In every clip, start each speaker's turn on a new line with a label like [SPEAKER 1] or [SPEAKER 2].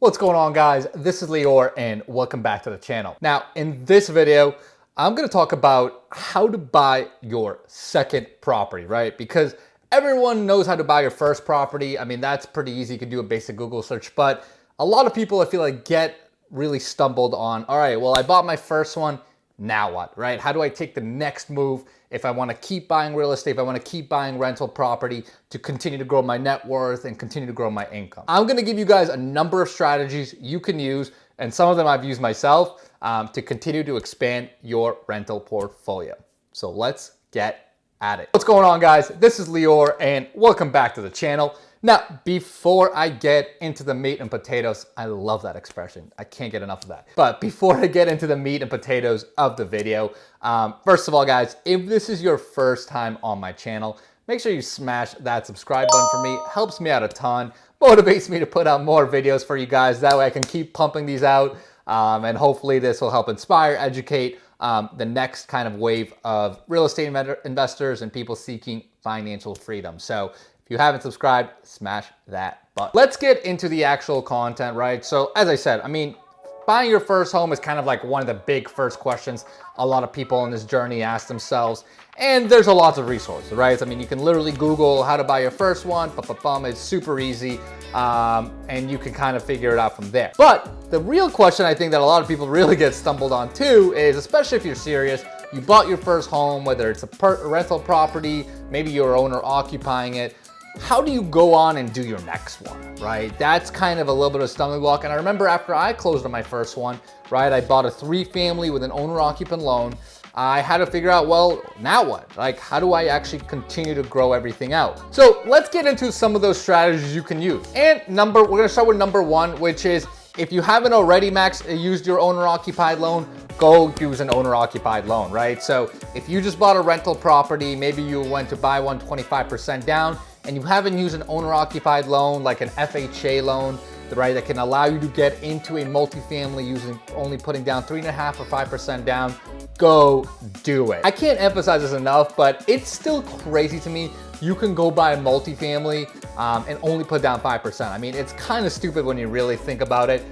[SPEAKER 1] What's going on, guys? This is Lior and welcome back to the channel. Now, in this video, I'm going to talk about how to buy your second property, right? Because everyone knows how to buy your first property. I mean, that's pretty easy. You can do a basic Google search, but a lot of people, I feel like, get really stumbled on, all right, well, I bought my first one. Now what, right? How do I take the next move if I want to keep buying real estate, if I want to keep buying rental property to continue to grow my net worth and continue to grow my income? I'm going to give you guys a number of strategies you can use, and some of them I've used myself to continue to expand your rental portfolio. So let's get at it. What's going on, guys? This is Lior and welcome back to the channel. Now, before I get into the meat and potatoes, I love that expression. I can't get enough of that. But before I get into the meat and potatoes of the video, first of all, guys, if this is your first time on my channel, make sure you smash that subscribe button for me. It helps me out a ton, motivates me to put out more videos for you guys. That way I can keep pumping these out, and hopefully this will help inspire, educate the next kind of wave of real estate investors and people seeking financial freedom. So if you haven't subscribed, smash that button. Let's get into the actual content, right? So as I said, I mean, buying your first home is kind of like one of the big first questions a lot of people on this journey ask themselves. And there's a lot of resources, right? I mean, you can literally Google how to buy your first one, it's super easy. And you can kind of figure it out from there. But the real question I think that a lot of people really get stumbled on too is, especially if you're serious, you bought your first home, whether it's a rental property, maybe you're owner occupying it, how do you go on and do your next one, right? That's kind of a little bit of a stumbling block. And I remember after I closed on my first one, right, I bought a 3-family with an owner-occupant loan. I had to figure out, well, now what? Like, how do I actually continue to grow everything out? So let's get into some of those strategies you can use. And we're gonna start with number one, which is, if you haven't already used your owner-occupied loan, go use an owner-occupied loan, right? So if you just bought a rental property, maybe you went to buy one 25% down, and you haven't used an owner-occupied loan, like an FHA loan, right, that can allow you to get into a multifamily using only putting down 3.5 or 5% down, go do it. I can't emphasize this enough, but it's still crazy to me. You can go buy a multifamily and only put down 5%. I mean, it's kind of stupid when you really think about it,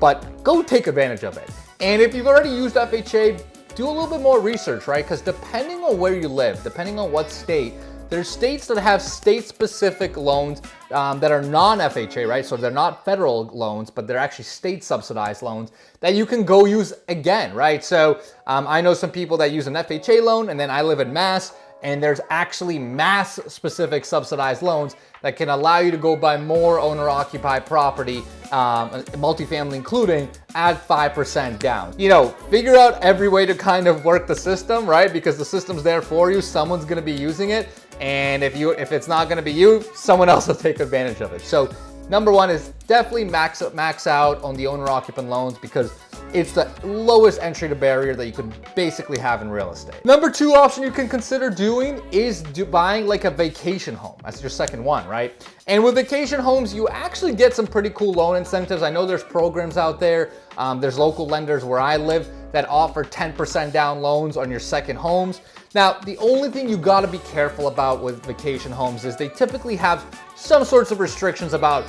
[SPEAKER 1] but go take advantage of it. And if you've already used FHA, do a little bit more research, right? Because depending on where you live, depending on what state, there's states that have state-specific loans that are non-FHA, right? So they're not federal loans, but they're actually state-subsidized loans that you can go use again, right? So I know some people that use an FHA loan, and then I live in Mass, and there's actually Mass-specific subsidized loans that can allow you to go buy more owner-occupied property, multifamily including, at 5% down. You know, figure out every way to kind of work the system, right? Because the system's there for you. Someone's gonna be using it. And if it's not gonna be you, someone else will take advantage of it. So number one is definitely max out on the owner-occupant loans, because it's the lowest entry to barrier that you could basically have in real estate. Number two option you can consider doing is buying like a vacation home. That's your second one, right? And with vacation homes, you actually get some pretty cool loan incentives. I know there's programs out there. There's local lenders where I live that offer 10% down loans on your second homes. Now, the only thing you gotta be careful about with vacation homes is they typically have some sorts of restrictions about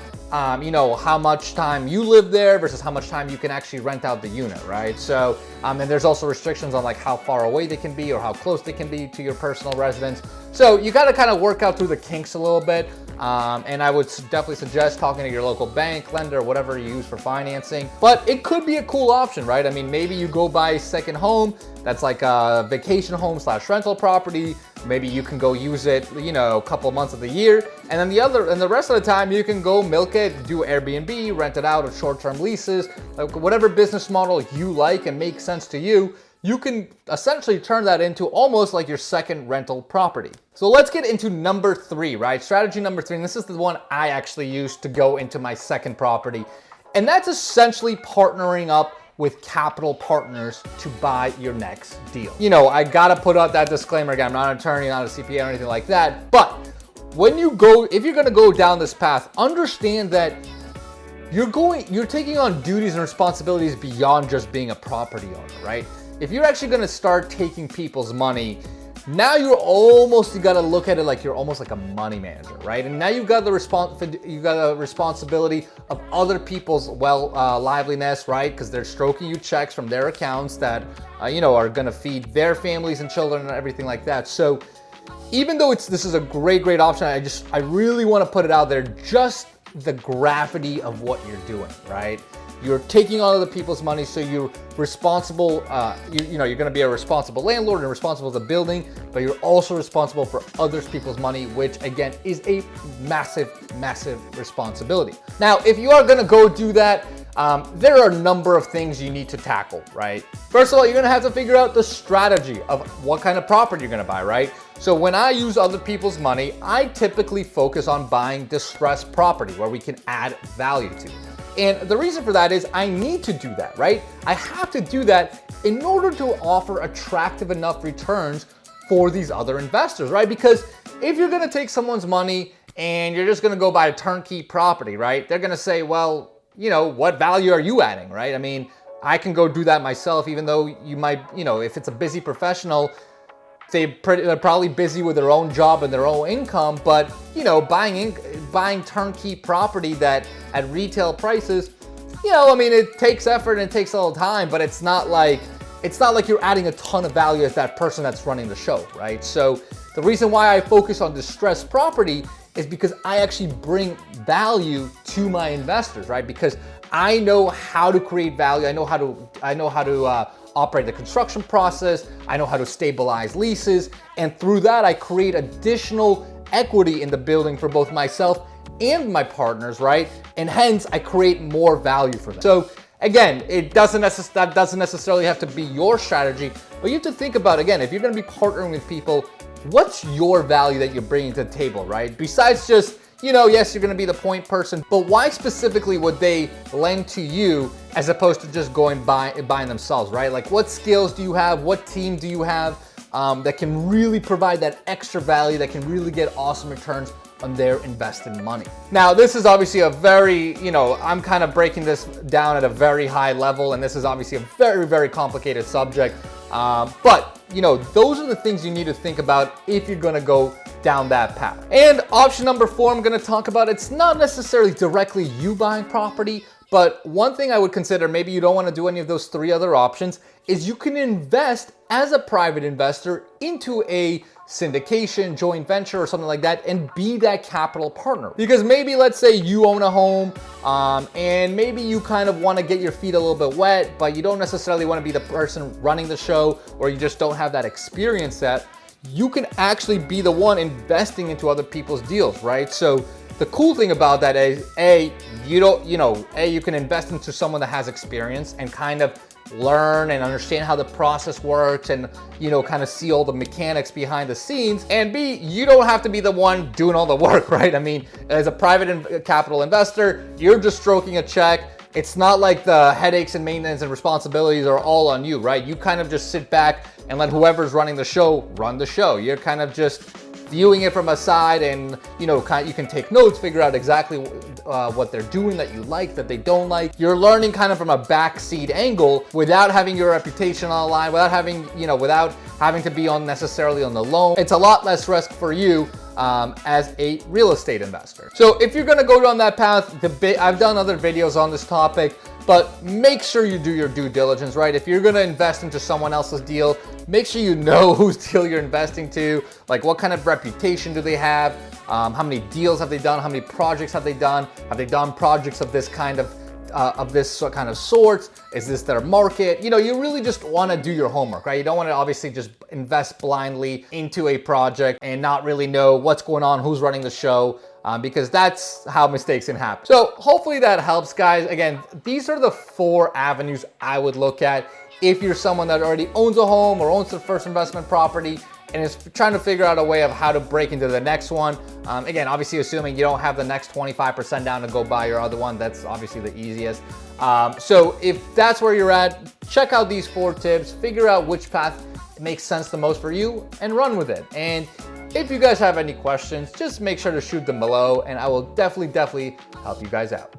[SPEAKER 1] you know, how much time you live there versus how much time you can actually rent out the unit, right? So, and there's also restrictions on like how far away they can be or how close they can be to your personal residence. So you gotta kind of work out through the kinks a little bit. And I would definitely suggest talking to your local bank, lender, whatever you use for financing. But it could be a cool option, right? I mean, maybe you go buy a second home that's like a vacation home / rental property. Maybe you can go use it, you know, a couple months of the year. And then the rest of the time you can go milk it, do Airbnb, rent it out of short-term leases, like whatever business model you like and makes sense to you. You can essentially turn that into almost like your second rental property. So let's get into number three, right? Strategy number three, and this is the one I actually used to go into my second property. And that's essentially partnering up with capital partners to buy your next deal. You know, I gotta put out that disclaimer again, I'm not an attorney, not a CPA or anything like that, but if you're gonna go down this path, understand that you're taking on duties and responsibilities beyond just being a property owner, right? If you're actually gonna start taking people's money, Now you gotta look at it like you're almost like a money manager, right? And now you've got the responsibility of other people's liveliness, right? Because they're stroking you checks from their accounts that are gonna feed their families and children and everything like that. So even though this is a great option, I really want to put it out there, just the gravity of what you're doing, right? You're taking on other people's money, so you're responsible. You're going to be a responsible landlord and responsible for the building, but you're also responsible for other people's money, which again is a massive responsibility. Now, if you are going to go do that, there are a number of things you need to tackle, right? First of all, you're going to have to figure out the strategy of what kind of property you're going to buy, right? So when I use other people's money, I typically focus on buying distressed property where we can add value to. And the reason for that is I need to do that, right? I have to do that in order to offer attractive enough returns for these other investors, right? Because if you're gonna take someone's money and you're just gonna go buy a turnkey property, right? They're gonna say, well, what value are you adding, right? I mean, I can go do that myself, even though you might, if it's a busy professional, they're probably busy with their own job and their own income, but buying turnkey property that at retail prices, it takes effort and it takes a little time, but it's not like you're adding a ton of value as that person that's running the show, right? So the reason why I focus on distressed property is because I actually bring value to my investors, right? Because I know how to create value. I know how to operate the construction process. I know how to stabilize leases. And through that, I create additional equity in the building for both myself and my partners, right? And hence I create more value for them. So again, that doesn't necessarily have to be your strategy, but you have to think about, again, if you're gonna be partnering with people, what's your value that you're bringing to the table, right? Besides just, yes, you're gonna be the point person, but why specifically would they lend to you as opposed to just going buying themselves, right? Like, what skills do you have? What team do you have that can really provide that extra value, that can really get awesome returns on their invested money? Now, this is obviously a very, I'm kind of breaking this down at a very high level, and this is obviously a very complicated subject. But those are the things you need to think about if you're gonna go down that path. And option number 4, I'm gonna talk about, it's not necessarily directly you buying property, but one thing I would consider, maybe you don't wanna do any of those 3 other options, is you can invest as a private investor into a syndication, joint venture, or something like that, and be that capital partner. Because maybe, let's say you own a home, and maybe you kind of want to get your feet a little bit wet, but you don't necessarily want to be the person running the show, or you just don't have that experience set. You can actually be the one investing into other people's deals, right? So the cool thing about that is, you can invest into someone that has experience and kind of learn and understand how the process works and, kind of see all the mechanics behind the scenes. And B, you don't have to be the one doing all the work, right? I mean, as a private capital investor, you're just stroking a check. It's not like the headaches and maintenance and responsibilities are all on you, right? You kind of just sit back and let whoever's running the show run the show. You're kind of just viewing it from a side, and you can take notes, figure out exactly what they're doing that you like, that they don't like. You're learning kind of from a backseat angle without having your reputation on the line, without having to be necessarily on the loan. It's a lot less risk for you as a real estate investor. So if you're gonna go down that path, I've done other videos on this topic, but make sure you do your due diligence, right? If you're gonna invest into someone else's deal, make sure you know whose deal you're investing to, like what kind of reputation do they have, how many deals have they done, how many projects have they done projects of this kind of sort? Is this their market? You really just want to do your homework, right? You don't want to obviously just invest blindly into a project and not really know what's going on, who's running the show, because that's how mistakes can happen. So hopefully that helps, guys. Again, these are the 4 avenues I would look at if you're someone that already owns a home or owns their first investment property and is trying to figure out a way of how to break into the next one. Again, obviously assuming you don't have the next 25% down to go buy your other one, that's obviously the easiest. So if that's where you're at, check out these 4 tips, figure out which path makes sense the most for you, and run with it. And if you guys have any questions, just make sure to shoot them below, and I will definitely help you guys out.